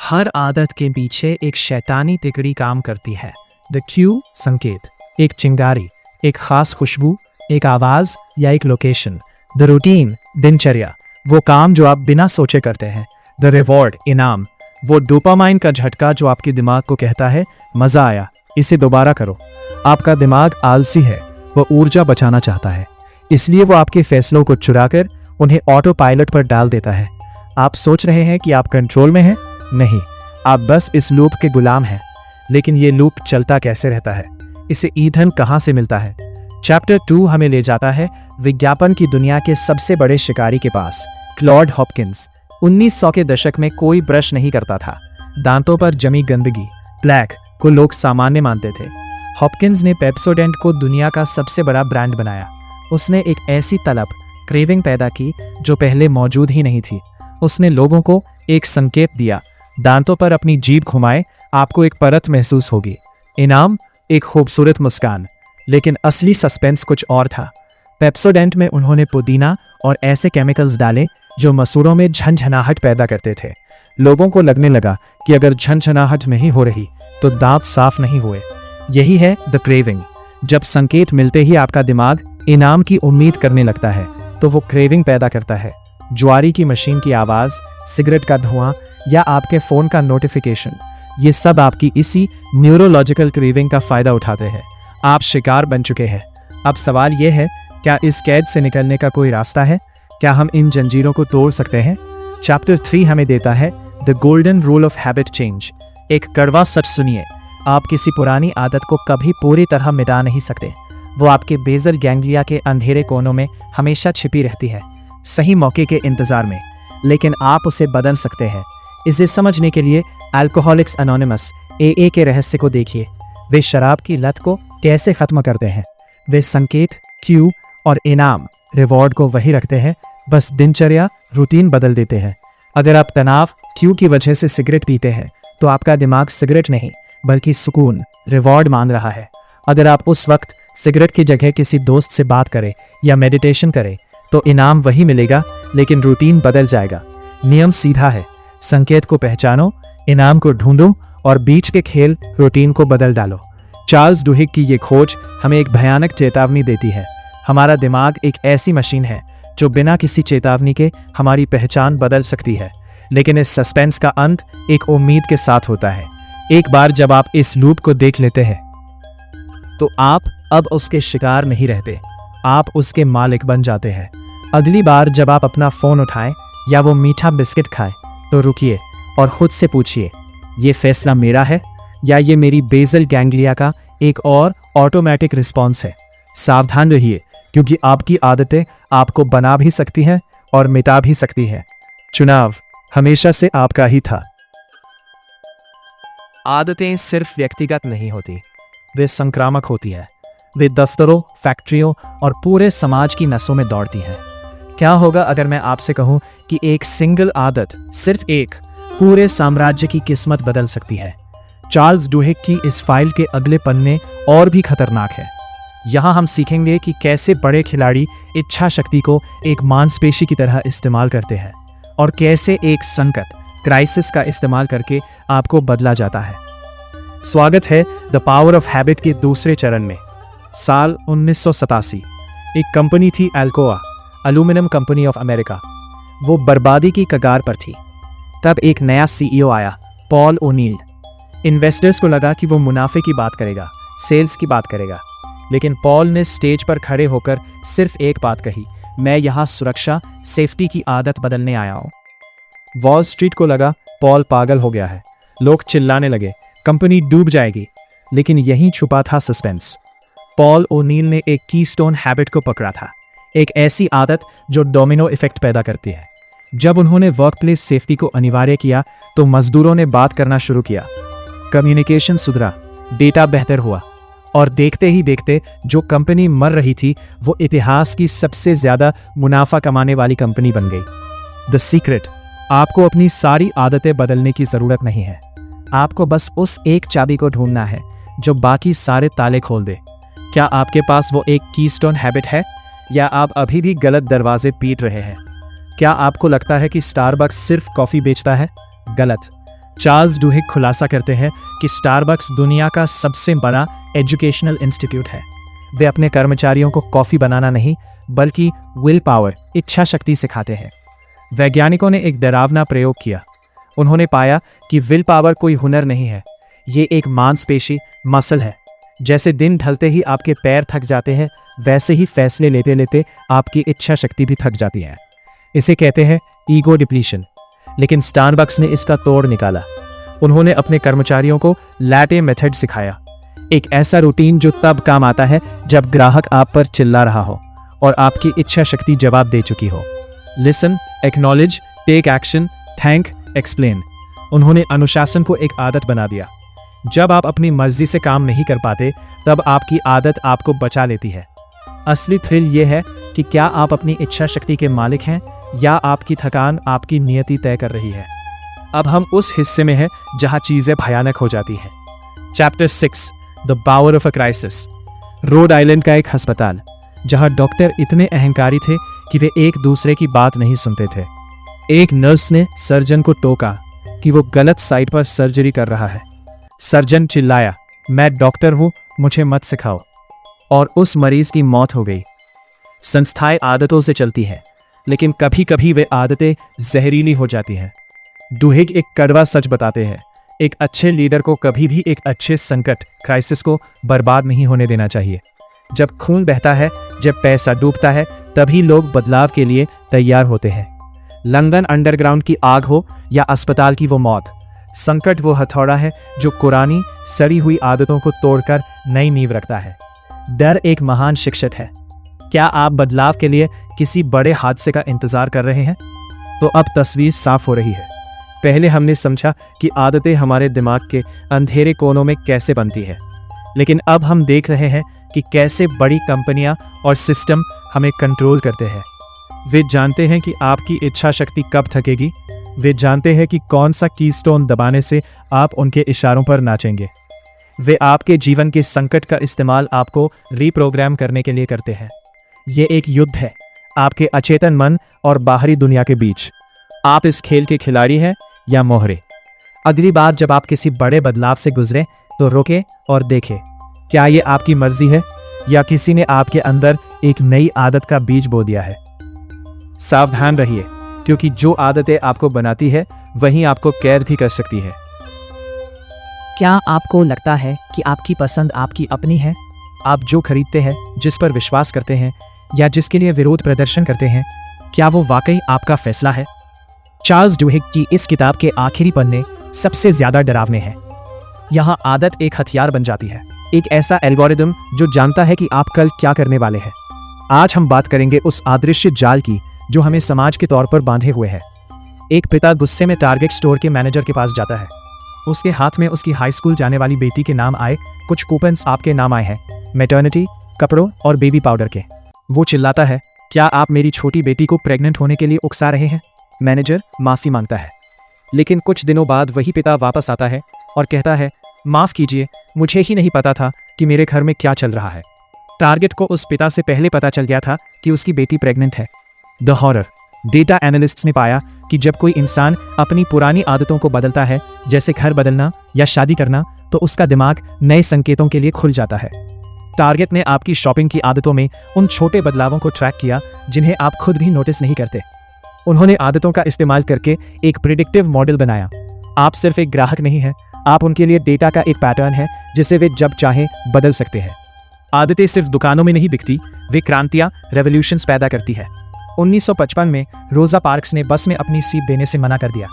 हर आदत के पीछे एक शैतानी तिकड़ी काम करती है। द क्यू संकेत, एक चिंगारी, एक खास खुशबू, एक आवाज या एक लोकेशन। द रूटीन दिनचर्या, वो काम जो आप बिना सोचे करते हैं। द रिवॉर्ड इनाम, वो डोपामाइन का झटका जो आपके दिमाग को कहता है मजा आया, इसे दोबारा करो। आपका दिमाग आलसी है, वह ऊर्जा बचाना चाहता है, इसलिए वो आपके फैसलों को चुराकर उन्हें ऑटो पायलट पर डाल देता है। आप सोच रहे हैं कि आप कंट्रोल में हैं? नहीं, आप बस इस लूप के गुलाम हैं। लेकिन ये लूप चलता कैसे रहता है? इसे ईंधन कहां से मिलता है? चैप्टर 2 हमें ले जाता है विज्ञापन की दुनिया के सबसे बड़े शिकारी के पास, क्लॉड हॉपकिंस। 1900 के दशक में कोई ब्रश नहीं करता था। दांतों पर जमी गंदगी, प्लैक को लोग सामान्य मानते थे। हॉपकिंस ने पेप्सोडेंट को दुनिया का सबसे बड़ा ब्रांड बनाया। उसने एक ऐसी तलब, क्रेविंग पैदा की जो पहले मौजूद ही नहीं थी। उसने लोगों को एक संकेत दिया, दांतों पर अपनी जीभ घुमाए, आपको एक परत महसूस होगी। इनाम एक खूबसूरत मुस्कान। लेकिन असली सस्पेंस कुछ और था। पेप्सोडेंट में उन्होंने पुदीना और ऐसे केमिकल्स डाले जो मसूड़ों में झनझनाहट पैदा करते थे। लोगों को लगने लगा कि अगर झनझनाहट नहीं हो रही तो दांत साफ नहीं हुए। यही है द क्रेविंग। जब संकेत मिलते ही आपका दिमाग इनाम की उम्मीद करने लगता है तो वो क्रेविंग पैदा करता है। ज्वारी की मशीन की आवाज, सिगरेट का धुआं या आपके फोन का नोटिफिकेशन, ये सब आपकी इसी न्यूरोलॉजिकल क्रेविंग का फायदा उठाते हैं। आप शिकार बन चुके हैं। अब सवाल यह है, क्या इस कैद से निकलने का कोई रास्ता है? क्या हम इन जंजीरों को तोड़ सकते हैं? चैप्टर 3 हमें देता है the golden rule of habit change. एक कड़वा सच सुनिए, आप किसी पुरानी आदत को कभी पूरी तरह मिटा नहीं सकते। वो आपके बेसल गैंग्लिया के अंधेरे कोनों में हमेशा छिपी रहती है, सही मौके के इंतजार में। लेकिन आप उसे बदल सकते हैं। इसे समझने के लिए अल्कोहलिक्स एनोनिमस AA के रहस्य को देखिए। वे शराब की लत को कैसे खत्म करते हैं। वे संकेत क्यू और इनाम रिवॉर्ड को वही रखते हैं, बस दिनचर्या रूटीन बदल देते हैं। अगर आप तनाव क्यू की वजह से सिगरेट पीते हैं तो आपका दिमाग सिगरेट नहीं बल्कि सुकून, रिवॉर्ड मान रहा है। अगर आप उस वक्त सिगरेट की जगह किसी दोस्त से बात करें या मेडिटेशन करें तो इनाम वही मिलेगा, लेकिन रूटीन बदल जाएगा। नियम सीधा है, संकेत को पहचानो, इनाम को ढूंढो और बीच के खेल रूटीन को बदल डालो। चार्ल्स डुहिग की ये खोज हमें एक भयानक चेतावनी देती है। हमारा दिमाग एक ऐसी मशीन है जो बिना किसी चेतावनी के हमारी पहचान बदल सकती है। लेकिन इस सस्पेंस का अंत एक उम्मीद के साथ होता है। एक बार जब आप इस लूप को देख लेते हैं तो आप अब उसके शिकार नहीं रहते, आप उसके मालिक बन जाते हैं। अगली बार जब आप अपना फोन उठाएं या वो मीठा बिस्किट खाएं तो रुकिए और खुद से पूछिए, ये फैसला मेरा है या ये मेरी बेसल गैंग्लिया का एक और ऑटोमेटिक रिस्पॉन्स है। सावधान रहिए, क्योंकि आपकी आदतें आपको बना भी सकती हैं और मिटा भी सकती हैं। चुनाव हमेशा से आपका ही था। आदतें सिर्फ व्यक्तिगत नहीं होती, वे संक्रामक होती है। वे दफ्तरों, फैक्ट्रियों और पूरे समाज की नसों में दौड़ती हैं। क्या होगा अगर मैं आपसे कहूं कि एक सिंगल आदत, सिर्फ एक, पूरे साम्राज्य की किस्मत बदल सकती है? चार्ल्स डुहिग की इस फाइल के अगले पन्ने और भी खतरनाक है। यहाँ हम सीखेंगे कि कैसे बड़े खिलाड़ी इच्छा शक्ति को एक मांसपेशी की तरह इस्तेमाल करते हैं और कैसे एक संकट, क्राइसिस का इस्तेमाल करके आपको बदला जाता है। स्वागत है द पावर ऑफ हैबिट के दूसरे चरण में। साल 1987। एक कंपनी थी Alcoa, aluminium company of America. वो बर्बादी की कगार पर थी। तब एक नया CEO आया, पॉल ओनील। इन्वेस्टर्स को लगा कि वो मुनाफे की बात करेगा, सेल्स की बात करेगा। लेकिन पॉल ने स्टेज पर खड़े होकर सिर्फ एक बात कही, मैं यहाँ सुरक्षा, सेफ्टी की आदत बदलने आया हूँ। वॉल स्ट्रीट को लगा पॉल पागल हो गया है। लोग चिल्लाने लगे, कंपनी डूब जाएगी। लेकिन यहीं छुपा था सस्पेंस। पॉल ओनील ने एक कीस्टोन हैबिट को पकड़ा था, एक ऐसी आदत जो डोमिनो इफेक्ट पैदा करती है। जब उन्होंने वर्कप्लेस सेफ्टी को अनिवार्य किया तो मजदूरों ने बात करना शुरू किया। कम्युनिकेशन सुधरा, डेटा बेहतर हुआ और देखते ही देखते जो कंपनी मर रही थी वो इतिहास की सबसे ज्यादा मुनाफा कमाने वाली कंपनी बन गई। द सीक्रेट, आपको अपनी सारी आदतें बदलने की जरूरत नहीं है। आपको बस उस एक चाबी को ढूंढना है जो बाकी सारे ताले खोल दे। क्या आपके पास वो एक कीस्टोन हैबिट है या आप अभी भी गलत दरवाजे पीट रहे हैं? क्या आपको लगता है कि स्टारबक्स सिर्फ कॉफी बेचता है? गलत। चार्ल्स डुहिग खुलासा करते हैं कि स्टारबक्स दुनिया का सबसे बड़ा एजुकेशनल इंस्टीट्यूट है। वे अपने कर्मचारियों को कॉफ़ी बनाना नहीं बल्कि विल पावर, इच्छा शक्ति सिखाते हैं। वैज्ञानिकों ने एक डरावना प्रयोग किया। उन्होंने पाया कि विल पावर कोई हुनर नहीं है, ये एक मांसपेशी मसल है। जैसे दिन ढलते ही आपके पैर थक जाते हैं, वैसे ही फैसले लेते लेते आपकी इच्छा शक्ति भी थक जाती है। इसे कहते हैं ईगो डिप्लीशन। लेकिन स्टारबक्स ने इसका तोड़ निकाला। उन्होंने अपने कर्मचारियों को लैटे मेथड सिखाया, एक ऐसा रूटीन जो तब काम आता है जब ग्राहक आप पर चिल्ला रहा हो और आपकी इच्छा शक्ति जवाब दे चुकी हो। Listen, acknowledge, take action, thank, explain. उन्होंने अनुशासन को एक आदत बना दिया। जब आप अपनी मर्जी से काम नहीं कर पाते, तब आपकी आदत आपको बचा लेती है। असली थ्रिल यह है कि क्या आप अपनी इच्छा शक्ति के मालिक हैं या आपकी थकान आपकी नियति तय कर रही है। अब हम उस हिस्से में हैं जहां चीजें भयानक हो जाती हैं। Chapter 6, the power of a crisis. Rhode Island का एक अस्पताल जहां डॉक्टर इतने अहंकारी थे कि वे एक दूसरे की बात नहीं सुनते थे। एक नर्स ने सर्जन को टोका कि वो गलत साइट पर सर्जरी कर रहा है। सर्जन चिल्लाया, मैं डॉक्टर हूं, मुझे मत सिखाओ। और उस मरीज की मौत हो गई। संस्थाएं आदतों से चलती हैं, लेकिन कभी कभी वे आदतें जहरीली हो जाती हैं। डुहिग एक कड़वा सच बताते हैं, एक अच्छे लीडर को कभी भी एक अच्छे संकट क्राइसिस को बर्बाद नहीं होने देना चाहिए। जब खून बहता है, जब पैसा डूबता है, तभी लोग बदलाव के लिए तैयार होते हैं। लंदन अंडरग्राउंड की आग हो या अस्पताल की वो मौत, संकट वो हथौड़ा है जो पुरानी सड़ी हुई आदतों को तोड़कर नई नींव रखता है। डर एक महान शिक्षक है। क्या आप बदलाव के लिए किसी बड़े हादसे का इंतजार कर रहे हैं? तो अब तस्वीर साफ हो रही है। पहले हमने समझा कि आदतें हमारे दिमाग के अंधेरे कोनों में कैसे बनती है, लेकिन अब हम देख रहे हैं कि कैसे बड़ी कंपनियां और सिस्टम हमें कंट्रोल करते हैं। वे जानते हैं कि आपकी इच्छा शक्ति कब थकेगी। वे जानते हैं कि कौन सा कीस्टोन दबाने से आप उनके इशारों पर नाचेंगे। वे आपके जीवन के संकट का इस्तेमाल आपको रीप्रोग्राम करने के लिए करते हैं। ये एक युद्ध है आपके अचेतन मन और बाहरी दुनिया के बीच। आप इस खेल के खिलाड़ी हैं या मोहरे। अगली बार जब आप किसी बड़े बदलाव से गुजरें तो रोकें और देखें, क्या ये आपकी मर्जी है या किसी ने आपके अंदर एक नई आदत का बीज बो दिया है। सावधान रहिए, क्योंकि जो आदतें आपको बनाती है वही आपको कैद भी कर सकती है। क्या आपको लगता है कि आपकी पसंद आपकी अपनी है? आप जो खरीदते हैं, जिस पर विश्वास करते हैं या जिसके लिए विरोध प्रदर्शन करते हैं, क्या वो वाकई आपका फैसला है? चार्ल्स डुहिग की इस किताब के आखिरी पन्ने सबसे ज्यादा डरावने हैं। यहाँ आदत एक हथियार बन जाती है, एक ऐसा एल्गोरिदम जो जानता है कि आप कल क्या करने वाले हैं। आज हम बात करेंगे उस अदृश्य जाल की जो हमें समाज के तौर पर बांधे हुए है। एक पिता गुस्से में टारगेट स्टोर के मैनेजर के पास जाता है। उसके हाथ में उसकी हाई स्कूल जाने वाली बेटी के नाम आए कुछ कूपन्स आपके नाम आए हैं, मैटर्निटी, कपड़ों और बेबी पाउडर के। वो चिल्लाता है, क्या आप मेरी छोटी बेटी को प्रेग्नेंट होने के लिए उकसा रहे हैं? मैनेजर माफी मांगता है, लेकिन कुछ दिनों बाद वही पिता वापस आता है और कहता है, माफ कीजिए, मुझे ही नहीं पता था कि मेरे घर में क्या चल रहा है। टारगेट को उस पिता से पहले पता चल गया था कि उसकी बेटी प्रेग्नेंट है। The horror. डेटा एनालिस्ट्स ने पाया कि जब कोई इंसान अपनी पुरानी आदतों को बदलता है, जैसे घर बदलना या शादी करना, तो उसका दिमाग नए संकेतों के लिए खुल जाता है। टारगेट ने आपकी शॉपिंग की आदतों में उन छोटे बदलावों को ट्रैक किया जिन्हें आप खुद भी नोटिस नहीं करते। उन्होंने आदतों का इस्तेमाल करके एक प्रिडिक्टिव मॉडल बनाया। आप सिर्फ एक ग्राहक नहीं हैं, आप उनके लिए डेटा का एक पैटर्न है जिसे वे जब चाहें बदल सकते हैं। आदतें सिर्फ दुकानों में नहीं बिकती, वे क्रांतियां, रेवोल्यूशंस पैदा करती है। 1955 में रोजा पार्क्स ने बस में अपनी सीट देने से मना कर दिया।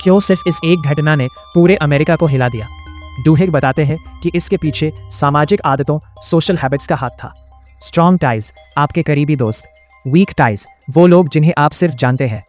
क्यों? सिर्फ इस एक घटना ने पूरे अमेरिका को हिला दिया। डुहिग बताते हैं कि इसके पीछे सामाजिक आदतों, सोशल हैबिट्स का हाथ था। स्ट्रॉन्ग टाइज, आपके करीबी दोस्त। वीक टाइज, वो लोग जिन्हें आप सिर्फ जानते हैं।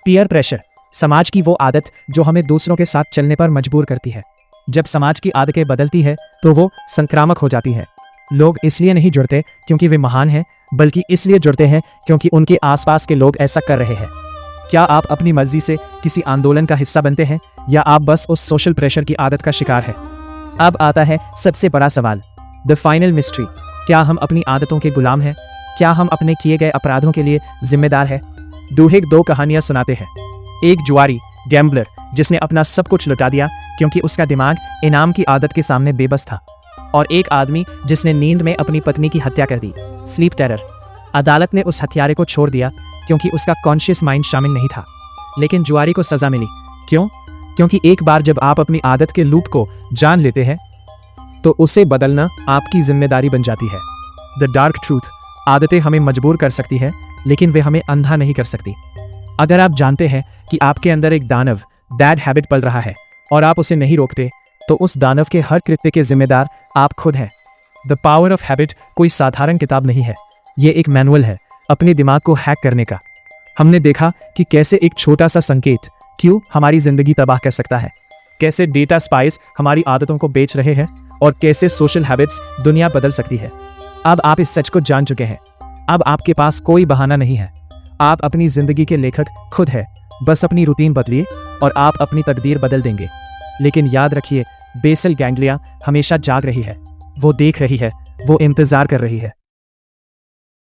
पीयर प्रेशर, समाज की वो आदत जो हमें दूसरों के साथ चलने पर मजबूर करती है। जब समाज की आदतें बदलती है तो वो संक्रामक हो जाती है। लोग इसलिए नहीं जुड़ते क्योंकि वे महान हैं, बल्कि इसलिए जुड़ते हैं क्योंकि उनके आसपास के लोग ऐसा कर रहे हैं। क्या आप अपनी मर्जी से किसी आंदोलन का हिस्सा बनते हैं या आप बस उस सोशल प्रेशर की आदत का शिकार है? अब आता है सबसे बड़ा सवाल, द फाइनल मिस्ट्री। क्या हम अपनी आदतों के गुलाम हैं? क्या हम अपने किए गए अपराधों के लिए जिम्मेदार हैं? डुहिग 2 कहानियां सुनाते हैं। एक जुआरी गैम्बलर जिसने अपना सब कुछ लुटा दिया क्योंकि उसका दिमाग इनाम की आदत के सामने बेबस था, और एक आदमी जिसने नींद में अपनी पत्नी की हत्या कर दी, स्लीप टेरर। अदालत ने उस हत्यारे को छोड़ दिया क्योंकि उसका कॉन्शियस माइंड शामिल नहीं था, लेकिन जुआरी को सजा मिली। क्यों? क्योंकि एक बार जब आप अपनी आदत के लूप को जान लेते हैं तो उसे बदलना आपकी जिम्मेदारी बन जाती है। द डार्क ट्रूथ, आदतें हमें मजबूर कर सकती है लेकिन वे हमें अंधा नहीं कर सकती। अगर आप जानते हैं कि आपके अंदर एक दानव बैड हैबिट पल रहा है और आप उसे नहीं रोकते, तो उस दानव के हर कृत्य के जिम्मेदार आप खुद हैं। द पावर ऑफ हैबिट कोई साधारण किताब नहीं है, ये एक मैनुअल है अपने दिमाग को हैक करने का। हमने देखा कि कैसे एक छोटा सा संकेत क्यों हमारी जिंदगी तबाह कर सकता है, कैसे डेटा स्पाइस हमारी आदतों को बेच रहे हैं और कैसे सोशल हैबिट्स दुनिया बदल सकती है। अब आप इस सच को जान चुके हैं। अब आपके पास कोई बहाना नहीं है। आप अपनी जिंदगी के लेखक खुद हैं। बस अपनी रूटीन बदलिए और आप अपनी तकदीर बदल देंगे। लेकिन याद रखिए, बेसल गैंग्लिया हमेशा जाग रही है, वो देख रही है, वो इंतजार कर रही है।